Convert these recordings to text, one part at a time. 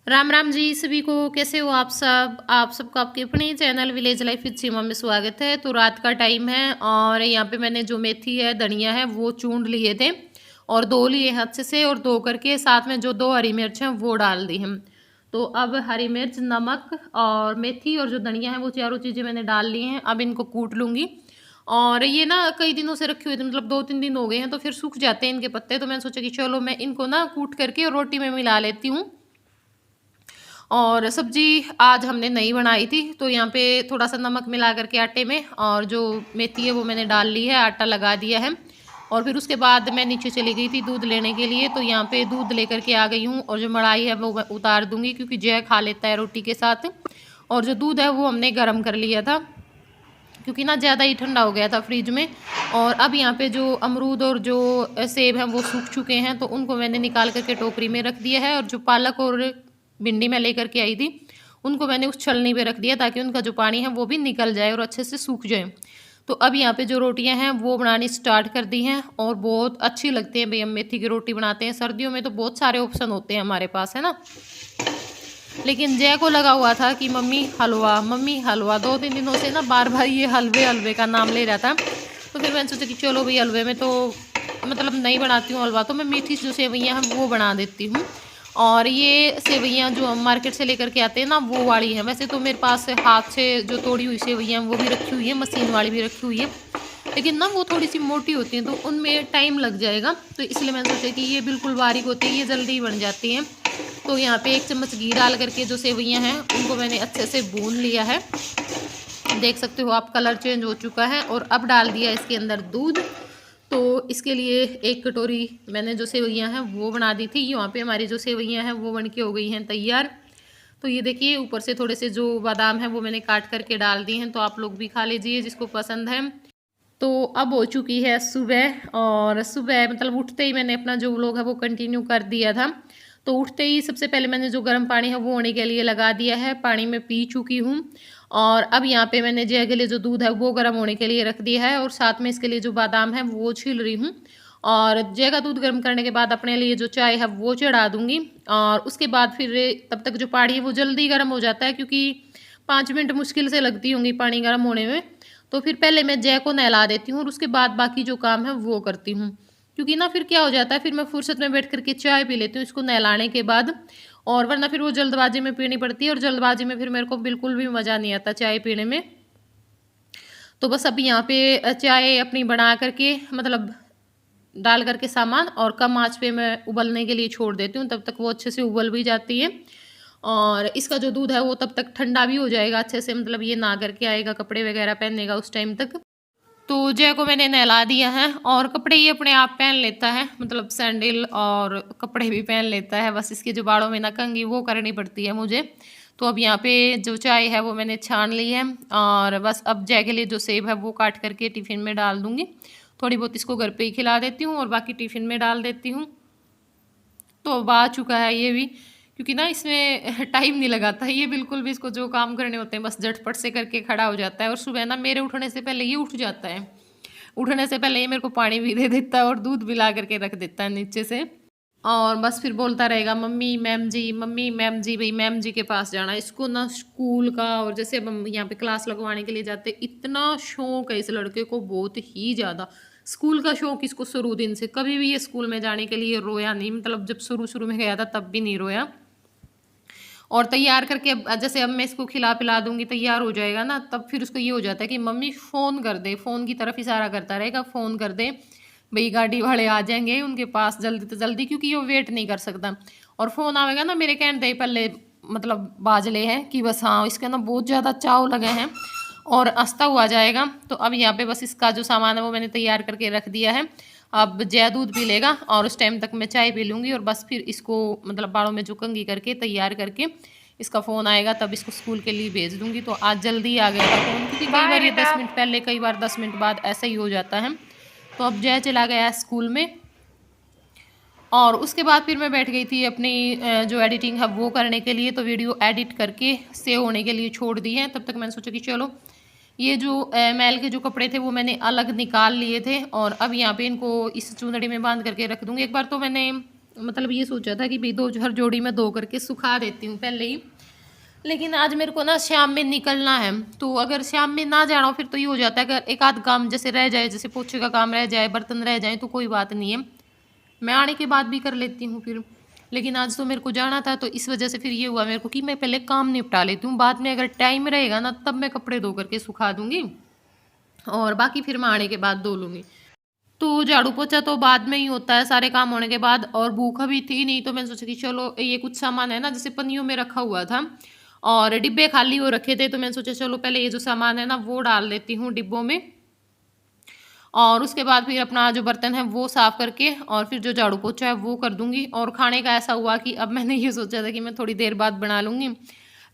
राम राम जी सभी को। कैसे हो आप सबका आपके अपने चैनल विलेज लाइफ विद सीमा में स्वागत है। तो रात का टाइम है और यहाँ पे मैंने जो मेथी है धनिया है वो चूंड लिए थे और धो लिए हैं अच्छे से, और धो करके साथ में जो 2 हरी मिर्च हैं वो डाल दी हैं। तो अब हरी मिर्च, नमक और मेथी और जो धनिया है वो चारों चीज़ें मैंने डाल ली हैं। अब इनको कूट लूँगी। और ये ना कई दिनों से रखे हुए थे, मतलब 2-3 दिन हो गए हैं, तो फिर सूख जाते हैं इनके पत्ते। तो मैंने सोचा कि चलो मैं इनको ना कूट करके रोटी में मिला लेती हूँ। और सब्जी आज हमने नहीं बनाई थी, तो यहाँ पे थोड़ा सा नमक मिला करके आटे में, और जो मेथी है वो मैंने डाल ली है, आटा लगा दिया है। और फिर उसके बाद मैं नीचे चली गई थी दूध लेने के लिए। तो यहाँ पे दूध लेकर के आ गई हूँ, और जो मलाई है वो मैं उतार दूंगी क्योंकि जय खा लेता है रोटी के साथ। और जो दूध है वो हमने गर्म कर लिया था क्योंकि ना ज़्यादा ही ठंडा हो गया था फ्रिज में। और अब यहाँ पे जो अमरूद और जो सेब हैं वो सूख चुके हैं, तो उनको मैंने निकाल करके टोकरी में रख दिया है। और जो पालक और भिंडी मैं लेकर के आई थी उनको मैंने उस छलनी पे रख दिया ताकि उनका जो पानी है वो भी निकल जाए और अच्छे से सूख जाए। तो अब यहाँ पे जो रोटियां हैं वो बनानी स्टार्ट कर दी हैं, और बहुत अच्छी लगती हैं भाई। हम मेथी की रोटी बनाते हैं सर्दियों में, तो बहुत सारे ऑप्शन होते हैं हमारे पास, है ना। लेकिन जय को लगा हुआ था कि मम्मी हलवा 2-3 दिनों से ना बार बार ये हलवे हलवे का नाम ले रहा था। तो फिर मैंने सोचा कि चलो भाई, हलवे में तो मतलब नहीं बनाती हूँ हलवा, तो मैं मीठी जो सेवइयाँ हैं वो बना देती हूँ। और ये सेवइयाँ जो हम मार्केट से लेकर के आते हैं ना वो वाली हैं। वैसे तो मेरे पास हाथ से जो तोड़ी हुई सेवइयाँ हैं वो भी रखी हुई है, मशीन वाली भी रखी हुई है, लेकिन ना वो थोड़ी सी मोटी होती हैं तो उनमें टाइम लग जाएगा। तो इसलिए मैंने सोचा कि ये बिल्कुल बारीक होती है, ये जल्दी बन जाती हैं। तो यहाँ पे 1 चम्मच घी डाल करके जो सेवइयाँ हैं उनको मैंने अच्छे से भून लिया है। देख सकते हो आप, कलर चेंज हो चुका है। और अब डाल दिया इसके अंदर दूध। तो इसके लिए 1 कटोरी मैंने जो सेवइयाँ हैं वो बना दी थी। यहाँ पे हमारी जो सेवइयाँ हैं वो बन के हो गई हैं तैयार। तो ये देखिए, ऊपर से थोड़े से जो बादाम हैं वो मैंने काट करके डाल दिए हैं, तो आप लोग भी खा लीजिए जिसको पसंद है। तो अब हो चुकी है सुबह, और सुबह मतलब उठते ही मैंने अपना जो व्लॉग है वो कंटिन्यू कर दिया था। तो उठते ही सबसे पहले मैंने जो गर्म पानी है वो होने के लिए लगा दिया है, पानी में पी चुकी हूँ। और अब यहाँ पे मैंने जय के लिए जो दूध है वो गर्म होने के लिए रख दिया है, और साथ में इसके लिए जो बादाम है वो छील रही हूँ। और जय का दूध गर्म करने के बाद अपने लिए जो चाय है वो चढ़ा दूँगी। और उसके बाद फिर तब तक जो पानी है वो जल्दी गर्म हो जाता है, क्योंकि 5 मिनट मुश्किल से लगती होंगी पानी गर्म होने में। तो फिर पहले मैं जय को नहला देती हूँ और उसके बाद बाकी जो काम है वो करती हूँ, क्योंकि ना फिर क्या हो जाता है, फिर मैं फुर्सत में बैठ करके चाय पी लेती हूँ इसको नहलाने के बाद। और वरना फिर वो जल्दबाजी में पीनी पड़ती है, और जल्दबाजी में फिर मेरे को बिल्कुल भी मज़ा नहीं आता चाय पीने में। तो बस अब यहाँ पे चाय अपनी बना करके, मतलब डाल करके सामान, और कम आंच पे मैं उबलने के लिए छोड़ देती हूँ, तब तक वो अच्छे से उबल भी जाती है। और इसका जो दूध है वो तब तक ठंडा भी हो जाएगा अच्छे से, मतलब ये ना करके आएगा कपड़े वगैरह पहनेगा उस टाइम तक। तो जय को मैंने नहला दिया है, और कपड़े ये अपने आप पहन लेता है, मतलब सैंडल और कपड़े भी पहन लेता है। बस इसके जो बालों में ना कंघी वो करनी पड़ती है मुझे। तो अब यहाँ पे जो चाय है वो मैंने छान ली है, और बस अब जय के लिए जो सेब है वो काट करके टिफ़िन में डाल दूँगी। थोड़ी बहुत इसको घर पे ही खिला देती हूँ और बाकी टिफ़िन में डाल देती हूँ। तो अब आ चुका है ये भी, क्योंकि ना इसमें टाइम नहीं लगाता है ये बिल्कुल भी। इसको जो काम करने होते हैं बस झटपट से करके खड़ा हो जाता है, और सुबह ना मेरे उठने से पहले ये उठ जाता है। उठने से पहले ये मेरे को पानी भी दे देता है और दूध भी ला करके रख देता है नीचे से। और बस फिर बोलता रहेगा मम्मी मैम जी, भाई मैम जी के पास जाना है इसको ना स्कूल का। और जैसे अब हम यहाँ पे क्लास लगवाने के लिए जाते, इतना शौक है इस लड़के को, बहुत ही ज़्यादा। स्कूल का शौक इसको शुरू दिन से, कभी भी ये स्कूल में जाने के लिए रोया नहीं, मतलब जब शुरू शुरू में गया था तब भी नहीं रोया। और तैयार करके जैसे अब मैं इसको खिला पिला दूंगी, तैयार हो जाएगा ना, तब फिर उसको ये हो जाता है कि मम्मी फ़ोन कर दे, फ़ोन की तरफ इशारा करता रहेगा, फ़ोन कर दे भाई, गाड़ी वाले आ जाएंगे उनके पास जल्दी से जल्दी, क्योंकि वो वेट नहीं कर सकता। और फ़ोन आएगा ना मेरे कहने दे पहले, मतलब बाजले हैं कि बस हाँ इसके ना बहुत ज़्यादा चाव लगे हैं, और आस्ता हुआ जाएगा। तो अब यहाँ पे बस इसका जो सामान है वो मैंने तैयार करके रख दिया है। अब जय दूध पी लेगा और उस टाइम तक मैं चाय पी लूँगी, और बस फिर इसको मतलब बालों में जो कंघी करके तैयार करके इसका फ़ोन आएगा तब इसको स्कूल के लिए भेज दूँगी। तो आज जल्दी आ गया था फ़ोन, क्योंकि कई बार ये 10 मिनट पहले, कई बार 10 मिनट बाद ऐसा ही हो जाता है। तो अब जय चला गया है स्कूल में, और उसके बाद फिर मैं बैठ गई थी अपनी जो एडिटिंग है वो करने के लिए। तो वीडियो एडिट करके सेव होने के लिए छोड़ दी है। तब तक मैंने सोचा कि चलो ये जो मैल के जो कपड़े थे वो मैंने अलग निकाल लिए थे, और अब यहाँ पे इनको इस चुंदड़ी में बांध करके रख दूँगी। एक बार तो मैंने मतलब ये सोचा था कि भाई 2 हर जोड़ी में 2 करके सुखा देती हूँ पहले ही। लेकिन आज मेरे को ना शाम में निकलना है, तो अगर शाम में ना जाना हो फिर तो ये हो जाता है अगर एक आध काम जैसे रह जाए, जैसे पोछे का काम रह जाए, बर्तन रह जाए तो कोई बात नहीं है, मैं आने के बाद भी कर लेती हूँ फिर। लेकिन आज तो मेरे को जाना था, तो इस वजह से फिर ये हुआ मेरे को कि मैं पहले काम निपटा लेती हूँ, बाद में अगर टाइम रहेगा ना तब मैं कपड़े धो करके सुखा दूँगी और बाकी फिर मैं आने के बाद धो लूँगी। तो झाड़ू पोछा तो बाद में ही होता है सारे काम होने के बाद, और भूख अभी थी नहीं तो मैंने सोचा कि चलो ये कुछ सामान है ना जैसे पन्नियों में रखा हुआ था और डिब्बे खाली हो रखे थे, तो मैंने सोचा चलो पहले ये जो सामान है ना वो डाल देती हूँ डिब्बों में, और उसके बाद फिर अपना जो बर्तन है वो साफ़ करके और फिर जो झाड़ू पोछा है वो कर दूँगी। और खाने का ऐसा हुआ कि अब मैंने ये सोचा था कि मैं थोड़ी देर बाद बना लूँगी,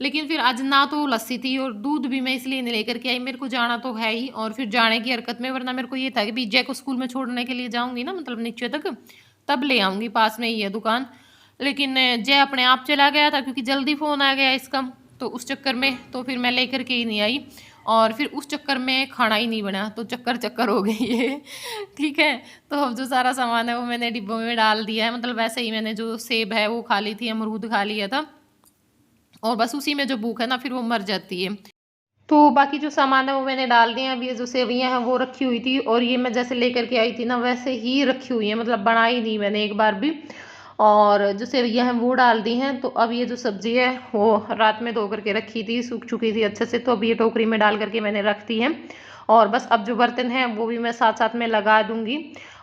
लेकिन फिर आज ना तो लस्सी थी और दूध भी मैं इसलिए नहीं लेकर के आई, मेरे को जाना तो है ही और फिर जाने की हरकत में, वरना मेरे को ये था कि जय को स्कूल में छोड़ने के लिए जाऊँगी ना, मतलब नीचे तक, तब ले आऊँगी, पास में ही है दुकान। लेकिन जय अपने आप चला गया था क्योंकि जल्दी फ़ोन आ गया इसका, तो उस चक्कर में तो फिर मैं लेकर के ही नहीं आई और फिर उस चक्कर में खाना ही नहीं बना, तो चक्कर चक्कर हो गई ये। ठीक है, तो अब जो सारा सामान है वो मैंने डिब्बों में डाल दिया है, मतलब वैसे ही मैंने जो सेब है वो खा ली थी, अमरूद खा लिया था और बस उसी में जो भूख है ना फिर वो मर जाती है। तो बाकी जो सामान है वो मैंने डाल दिया। अब ये जो सेवइयाँ हैं वो रखी हुई थी और ये मैं जैसे लेकर के आई थी ना वैसे ही रखी हुई हैं, मतलब बनाई नहीं मैंने एक बार भी, और जो सेवइयाँ हैं वो डाल दी हैं। तो अब ये जो सब्ज़ी है वो रात में धो करके रखी थी, सूख चुकी थी अच्छे से, तो अब ये टोकरी में डाल करके मैंने रख दी है और बस अब जो बर्तन हैं वो भी मैं साथ साथ में लगा दूँगी।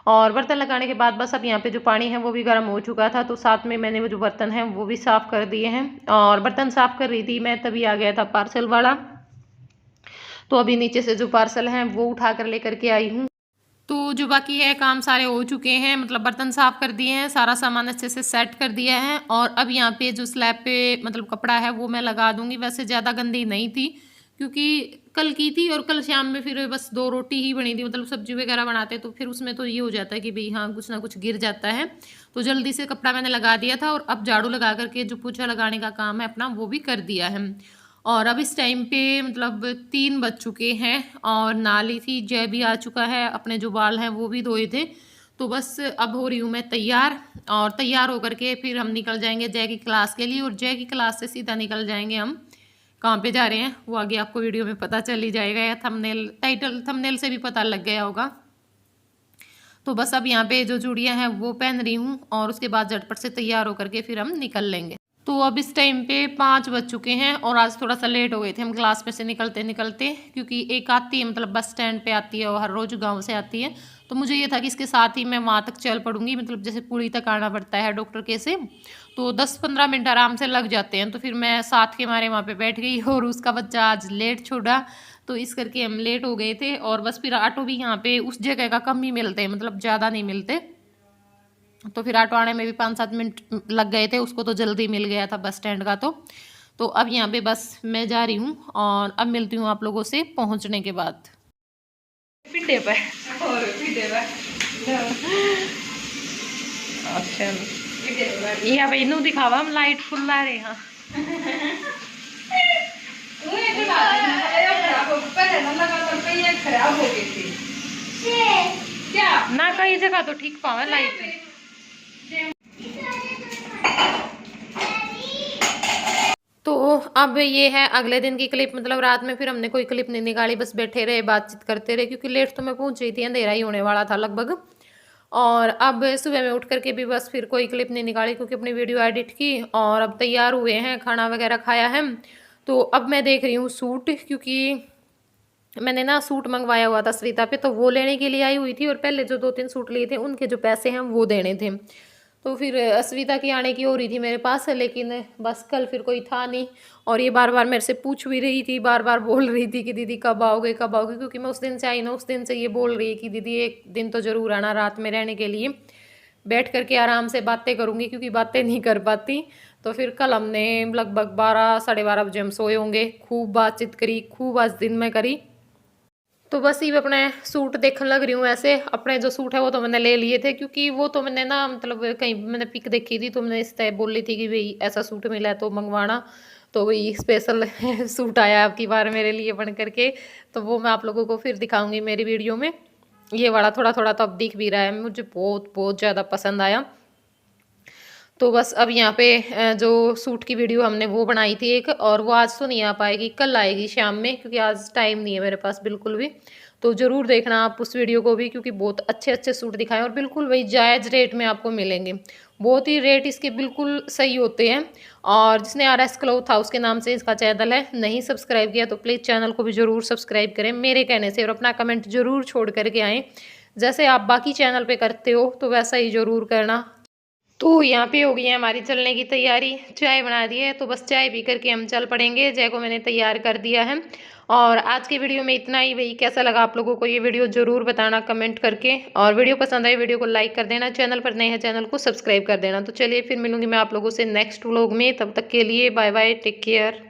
और बर्तन लगाने के बाद बस अब यहाँ पे जो पानी है वो भी गर्म हो चुका था, तो साथ में मैंने वो जो बर्तन हैं वो भी साफ़ कर दिए हैं। और बर्तन साफ़ कर रही थी मैं तभी आ गया था पार्सल वाला, तो अभी नीचे से जो पार्सल हैं वो उठा कर लेकर के आई हूँ। तो जो बाकी है काम सारे हो चुके हैं, मतलब बर्तन साफ़ कर दिए हैं, सारा सामान अच्छे से सेट कर दिया है और अब यहाँ पे जो स्लैब पे मतलब कपड़ा है वो मैं लगा दूँगी। वैसे ज़्यादा गंदी नहीं थी क्योंकि कल की थी और कल शाम में फिर बस 2 रोटी ही बनी थी, मतलब सब्ज़ी वगैरह बनाते तो फिर उसमें तो ये हो जाता है कि भई हाँ, कुछ ना कुछ गिर जाता है। तो जल्दी से कपड़ा मैंने लगा दिया था और अब झाड़ू लगा कर के जो पोछा लगाने का काम है अपना वो भी कर दिया है। और अब इस टाइम पे मतलब 3 बज चुके हैं और नहा ली थी, जय भी आ चुका है, अपने जो बाल हैं वो भी धोए थे। तो बस अब हो रही हूँ मैं तैयार और तैयार होकर के फिर हम निकल जाएँगे जय की क्लास के लिए और जय की क्लास से सीधा निकल जाएँगे हम। कहाँ पे जा रहे हैं वो आगे आपको वीडियो में पता चल ही जाएगा या थंबनेल से भी पता लग गया होगा। तो बस अब यहाँ पे जो चूड़ियाँ हैं वो पहन रही हूँ और उसके बाद झटपट से तैयार होकर के फिर हम निकल लेंगे। तो अब इस टाइम पे 5 बज चुके हैं और आज थोड़ा सा लेट हो गए थे हम क्लास में से निकलते निकलते, क्योंकि एक आती है मतलब बस स्टैंड पे आती है और हर रोज़ गांव से आती है, तो मुझे ये था कि इसके साथ ही मैं वहाँ तक चल पड़ूंगी, मतलब जैसे पुरी तक आना पड़ता है डॉक्टर के से, तो 10-15 मिनट आराम से लग जाते हैं। तो फिर मैं साथ के मारे वहाँ पे बैठ गई और उसका बच्चा आज लेट छोड़ा, तो इस करके हम लेट हो गए थे और बस फिर ऑटो भी यहाँ पे उस जगह का कम ही मिलते हैं, मतलब ज़्यादा नहीं मिलते, तो फिर ऑटो आने में भी 5-7 मिनट लग गए थे, उसको तो जल्दी मिल गया था बस स्टैंड का। तो अब यहाँ पे बस मैं जा रही हूँ और अब मिलती हूँ आप लोगों से पहुँचने के बाद। पिंडे पे और पिंडे पे अच्छा ये भाई नू दिखावा हम लाइट फुल ला रहे हैं। खराब हो गई थी क्या ना, कई जगह तो ठीक पावा लाइट। तो अब ये है अगले दिन की क्लिप, मतलब रात में फिर हमने कोई क्लिप नहीं निकाली, बस बैठे रहे बातचीत करते रहे क्योंकि लेट तो मैं पहुंच रही थी, अंधेरा ही होने वाला था लगभग। और अब सुबह में उठ करके भी बस फिर कोई क्लिप नहीं निकाली क्योंकि अपनी वीडियो एडिट की और अब तैयार हुए हैं, खाना वगैरह खाया है। तो अब मैं देख रही हूँ सूट, क्योंकि मैंने ना सूट मंगवाया हुआ था सरिता पे, तो वो लेने के लिए आई हुई थी और पहले जो 2-3 सूट लिए थे उनके जो पैसे हैं वो देने थे। तो फिर अस्विता की आने की हो रही थी मेरे पास, लेकिन बस कल फिर कोई था नहीं और ये बार बार मेरे से पूछ भी रही थी, बार बार बोल रही थी कि दीदी कब आओगे कब आओगे, क्योंकि मैं उस दिन से आई ना, उस दिन से ये बोल रही है कि दीदी एक दिन तो ज़रूर आना रात में रहने के लिए, बैठ करके आराम से बातें करूँगी क्योंकि बातें नहीं कर पाती। तो फिर कल हमने लगभग 12-12:30 बजे हम सोए होंगे, खूब बातचीत करी, खूब आज दिन में करी। तो बस ये अपने सूट देखने लग रही हूँ। ऐसे अपने जो सूट है वो तो मैंने ले लिए थे क्योंकि वो तो मैंने ना मतलब कहीं मैंने पिक देखी थी, तो मैंने इस तरह बोल रही थी कि भाई ऐसा सूट मिला है तो मंगवाना, तो वही स्पेशल सूट आया आपकी बार मेरे लिए बन करके, तो वो मैं आप लोगों को फिर दिखाऊंगी मेरी वीडियो में। ये वाला थोड़ा थोड़ा तो अब दिख भी रहा है, मुझे बहुत बहुत ज़्यादा पसंद आया। तो बस अब यहाँ पे जो सूट की वीडियो हमने वो बनाई थी एक, और वो आज तो नहीं आ पाएगी, कल आएगी शाम में, क्योंकि आज टाइम नहीं है मेरे पास बिल्कुल भी। तो ज़रूर देखना आप उस वीडियो को भी, क्योंकि बहुत अच्छे अच्छे सूट दिखाए और बिल्कुल वही जायज़ रेट में आपको मिलेंगे। बहुत ही रेट इसके बिल्कुल सही होते हैं। और जिसने आर एस क्लॉथ हाउस के नाम से इसका चैनल है, नहीं सब्सक्राइब किया तो प्लीज़ चैनल को भी ज़रूर सब्सक्राइब करें मेरे कहने से, और अपना कमेंट ज़रूर छोड़ करके आएँ। जैसे आप बाकी चैनल पे करते हो तो वैसा ही ज़रूर करना। तो यहाँ पे हो गई है हमारी चलने की तैयारी, चाय बना दी है, तो बस चाय पी करके हम चल पड़ेंगे। जय को मैंने तैयार कर दिया है। और आज की वीडियो में इतना ही। भाई कैसा लगा आप लोगों को ये वीडियो ज़रूर बताना कमेंट करके, और वीडियो पसंद आई वीडियो को लाइक कर देना, चैनल पर नए हैं चैनल को सब्सक्राइब कर देना। तो चलिए फिर मिलूंगी मैं आप लोगों से नेक्स्ट व्लॉग में, तब तक के लिए बाय बाय, टेक केयर।